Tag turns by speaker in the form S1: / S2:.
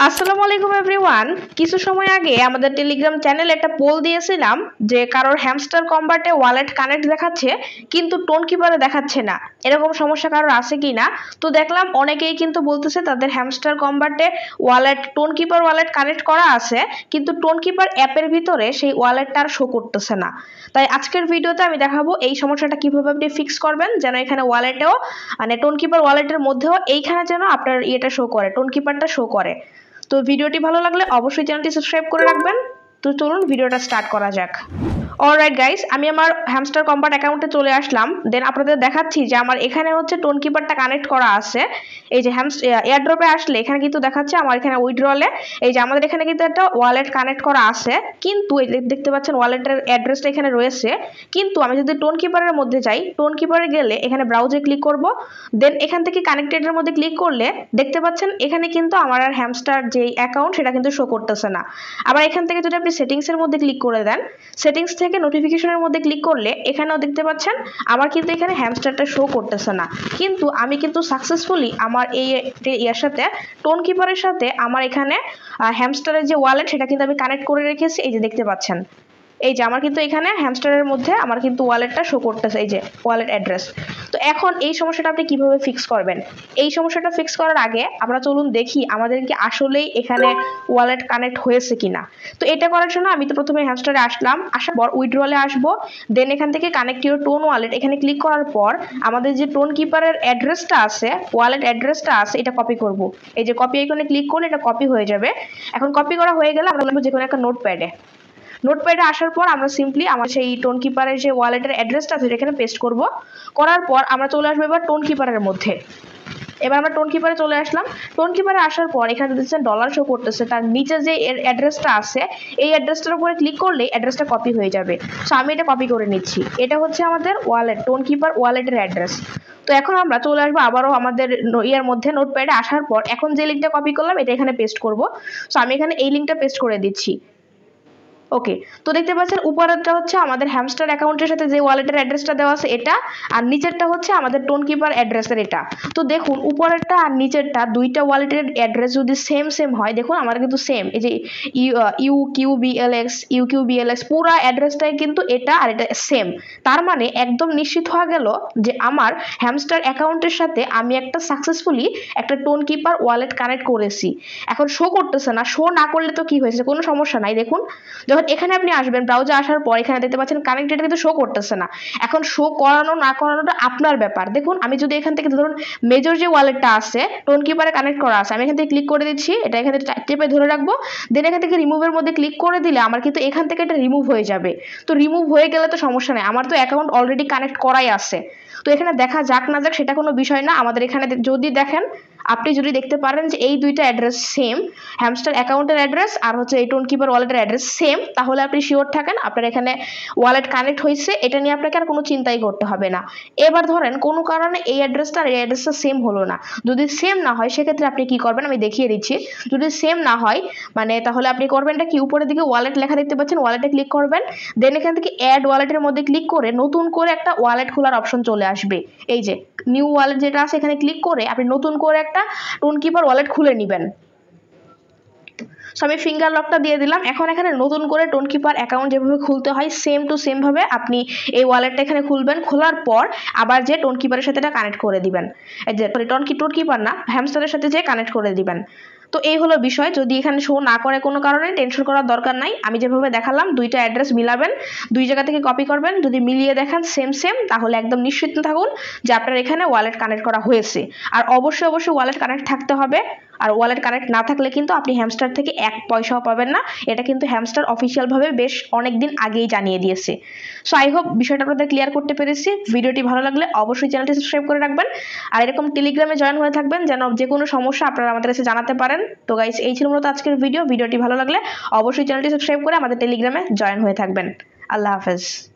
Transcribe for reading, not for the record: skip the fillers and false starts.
S1: আসসালামু আলাইকুম এভরিওয়ান। কিছু সময় আগে আমাদের টেলিগ্রাম চ্যানেলে একটা পোল দিয়েছিলাম যে কারোর হ্যামস্টার কম্বাটে ওয়ালেট কানেক্ট দেখাচ্ছে কিন্তু টোন কিপারে দেখাচ্ছে না, এরকম সমস্যা কারোর আছে কি না। তো দেখলাম অনেকেই কিন্তু বলতেছে তাদের হ্যামস্টার কম্বাটে টোন কিপার ওয়ালেট কানেক্ট করা আছে কিন্তু টোন কিপার অ্যাপের ভিতরে সেই ওয়ালেটটা আর শো করতেছে না। তাই আজকের ভিডিওতে আমি দেখাবো এই সমস্যাটা কিভাবে আপনি ফিক্স করবেন, যেন এখানে ওয়ালেটেও মানে টোন কিপার ওয়ালেটের মধ্যেও এইখানে যেন আপনার ইয়েটা শো করে, টোন কিপারটা শো করে। তো ভিডিওটি ভালো লাগলে অবশ্যই চ্যানেলটি সাবস্ক্রাইব করে রাখবেন। তো চলুন ভিডিওটা স্টার্ট করা যাক। অলরাইট গাইস, আমি আমার হ্যামস্টার কম্বাট অ্যাকাউন্টে চলে আসলাম। দেন আপনাদের দেখাচ্ছি যে আমার এখানে হচ্ছে টোন কিপারটা কানেক্ট করা আছে। এই যে এয়ারড্রপে আসলে এখানে কিন্তু দেখাচ্ছে আমার এখানে উইথড্রলে এই যে আমাদের এখানে কিন্তু একটা ওয়ালেট কানেক্ট করা আছে, কিন্তু এই দেখতে পাচ্ছেন ওয়ালেটের অ্যাড্রেসটা এখানে রয়েছে। কিন্তু আমি যদি টোন কিপারের মধ্যে যাই, টোন কিপারে গেলে এখানে ব্রাউজে ক্লিক করব, দেন এখান থেকে কানেক্টেডের মধ্যে ক্লিক করলে দেখতে পাচ্ছেন এখানে কিন্তু আমার আর হ্যামস্টার যে অ্যাকাউন্ট সেটা কিন্তু শো করতেছে না। আবার এখান থেকে যদি আপনি সেটিংসের মধ্যে ক্লিক করে দেন, সেটিংস থেকে নোটিফিকেশনের মধ্যে ক্লিক করলে এখানেও দেখতে পাচ্ছেন আমার কিন্তু এখানে হ্যামস্টারটা শো করতেছে না, কিন্তু আমি কিন্তু সাকসেসফুলি আমার এই ইয়ার সাথে টোন কিপারের সাথে আমার এখানে হ্যামস্টারের যে ওয়ালেট সেটা কিন্তু আমি কানেক্ট করে রেখেছি। এই যে দেখতে পাচ্ছেন এই যে আমার কিন্তু এখানে হ্যামস্টারের মধ্যে আমার কিন্তু ওয়ালেটটা শো করতেছে, এই যে ওয়ালেট অ্যাড্রেস। তো এখন এই সমস্যাটা আপনি কিভাবে ফিক্স করবেন? এই সমস্যাটা ফিক্স করার আগে আমরা চলুন দেখি আমাদের কি আসলেই এখানে ওয়ালেট কানেক্ট হয়েছে কিনা। তো এটা করার জন্য আমি তো প্রথমে হ্যামস্টারে আসলাম, আসার পর উইথড্রলে আসবো, দেন এখান থেকে কানেক্ট ইউর টোন ওয়ালেট এখানে ক্লিক করার পর আমাদের যে টোন কিপারের অ্যাড্রেসটা আছে, ওয়ালেট অ্যাড্রেসটা আছে, এটা কপি করব। এই যে কপি আইকনে ক্লিক করলে এটা কপি হয়ে যাবে। এখন কপি করা হয়ে গেলে আমরা যে কোনো একটা নোটপ্যাডে আসার পর আমরা সিম্পলি আমার সেই টোন কিপারের যে ওয়ালেটের অ্যাড্রেসটা আছে এখানে পেস্ট করব। করার পর আমরা চলে আসবো এবার টোন কিপারের মধ্যে। এবার আমরা টোন কিপারে চলে আসলাম। টোন কিপারে আসার পর এখানে দেখছেন ডলার শো করতেছে, তার নিচে যে অ্যাড্রেসটা আছে এই অ্যাড্রেসটার উপরে ক্লিক করলেই অ্যাড্রেসটা কপি হয়ে যাবে। সো আমি এটা কপি করে নিচ্ছি। এটা হচ্ছে আমাদের ওয়ালেট, টোন কিপার ওয়ালেটের অ্যাড্রেস। তো এখন আমরা চলে আসবো আবারও আমাদের ইয়ের মধ্যে, নোটপ্যাডে আসার পর এখন যে লিঙ্কটা কপি করলাম এটা এখানে পেস্ট করব। সো আমি এখানে এই লিঙ্কটা পেস্ট করে দিচ্ছি। ওকে, তো দেখতে পাচ্ছেন উপরেরটা হচ্ছে আমাদের হ্যামস্টার অ্যাকাউন্টের সাথে যে ওয়ালেটের অ্যাড্রেসটা দেওয়া আছে এটা, আর নিচেরটা হচ্ছে আমাদের টোন কিপার অ্যাড্রেসের এটা। তো দেখুন উপরেরটা আর নিচেরটা দুইটা ওয়ালেটের অ্যাড্রেস যদি সেম হয়, দেখুন আমার কিন্তু সেম, এই যে ইউকিউবিএলএক্স পুরা অ্যাড্রেসটাই কিন্তু এটা আর এটা সেম। তার মানে একদম নিশ্চিত হয়ে গেল যে আমার হ্যামস্টার অ্যাকাউন্টের সাথে আমি একটা সাকসেসফুলি একটা টোন কিপার ওয়ালেট কানেক্ট করেছি। এখন শো করতেছে না, শো না করলে তো কি হয়েছে, কোনো সমস্যা নাই। দেখুন যখন এখানে আপনি আসবেন, ব্রাউজারে আসার পর এখানে দেখতে পাচ্ছেন কানেক্টেড কিন্তু শো করতেছে না। এখন শো করানো না করানোটা আপনার ব্যাপার। দেখুন আমি যদি এখান থেকে ধরুন মেজর যে ওয়ালেটটা আছে টোন কিপারে কানেক্ট করা আছে, আমি এখান থেকে ক্লিক করে দিচ্ছি, এটা এখান থেকে টিপে ধরে রাখবো, দেন এখান থেকে রিমুভের মধ্যে ক্লিক করে দিলে আমার কিন্তু এখান থেকে এটা রিমুভ হয়ে যাবে। তো রিমুভ হয়ে গেলে তো সমস্যা নেই, আমার তো অ্যাকাউন্ট অলরেডি কানেক্ট করাই আছে। তো এখানে দেখা যাক না যাক সেটা কোনো বিষয় না। আমাদের এখানে যদি দেখেন, আপনি যদি দেখতে পারেন যে এই দুইটা অ্যাড্রেস সেম, হ্যামস্টার অ্যাকাউন্টের অ্যাড্রেস আর হচ্ছে এই টোন কিপার ওয়ালেটের অ্যাড্রেস সেম, তাহলে আপনি শিওর থাকেন আপনার এখানে ওয়ালেট কানেক্ট হয়েছে। এটা নিয়ে আপনাকে আর কোনো চিন্তাই করতে হবে না। এবার ধরেন কোনো কারণে এই অ্যাড্রেসটা আর এই অ্যাড্রেসটা সেম হলো না, যদি সেম না হয় সেক্ষেত্রে আপনি কি করবেন আমি দেখিয়ে দিচ্ছি। যদি সেম না হয় মানে তাহলে আপনি করবেনটা কি, উপরের দিকে ওয়ালেট লেখা দেখতে পাচ্ছেন, ওয়ালেটে ক্লিক করবেন, দেন এখান থেকে অ্যাড ওয়ালেটের মধ্যে ক্লিক করে নতুন করে একটা ওয়ালেট খোলার অপশন চলে আসবে। এই যে নিউ ওয়ালেট যেটা আছে এখানে ক্লিক করে আপনি নতুন করে একটা টোন কিপার ওয়ালেট খুলে নেবেন। সো আমি ফিঙ্গার লকটা দিয়ে দিলাম। এখন এখানে নতুন করে টোন কিপার অ্যাকাউন্ট যেভাবে খুলতে হয় সেম টু সেম ভাবে আপনি এই ওয়ালেটটা এখানে খুলবেন। খোলার পর আবার যে টোন কিপারের সাথে এটা কানেক্ট করে দিবেন, এই যে টোন কিপার না হ্যামস্টারের সাথে যে কানেক্ট করে দিবেন। তো এই হলো বিষয়। যদি এখানে শো না করে কোনো কারণে টেনশন করার দরকার নাই, আমি যেভাবে দেখালাম দুইটা অ্যাড্রেস মিলাবেন, দুই জায়গা থেকে কপি করবেন, যদি মিলিয়ে দেখেন সেম তাহলে একদম নিশ্চিত থাকুন যে আপনার এখানে ওয়ালেট কানেক্ট করা হয়েছে। আর অবশ্যই ওয়ালেট কানেক্ট থাকতে হবে, আর ওয়ালেট কানেক্ট না থাকলে কিন্তু আপনি হ্যামস্টার থেকে এক পয়সাও পাবেন না। এটা কিন্তু হ্যামস্টার অফিসিয়ালভাবে বেশ অনেকদিন আগেই জানিয়ে দিয়েছে। সো আই হোপ বিষয়টা আপনাদের ক্লিয়ার করতে পেরেছি। ভিডিওটি ভালো লাগলে অবশ্যই চ্যানেলটি সাবস্ক্রাইব করে রাখবেন, আর এরকম টেলিগ্রামে জয়েন হয়ে থাকবেন যেন যে কোনো সমস্যা আপনারা আমাদের কাছে জানাতে পারেন। তো গাইস এই ছিল মূলত আজকের ভিডিওটি ভালো লাগলে অবশ্যই চ্যানেলটি সাবস্ক্রাইব করে আমাদের টেলিগ্রামে জয়েন হয়ে থাকবেন। আল্লাহ হাফেজ।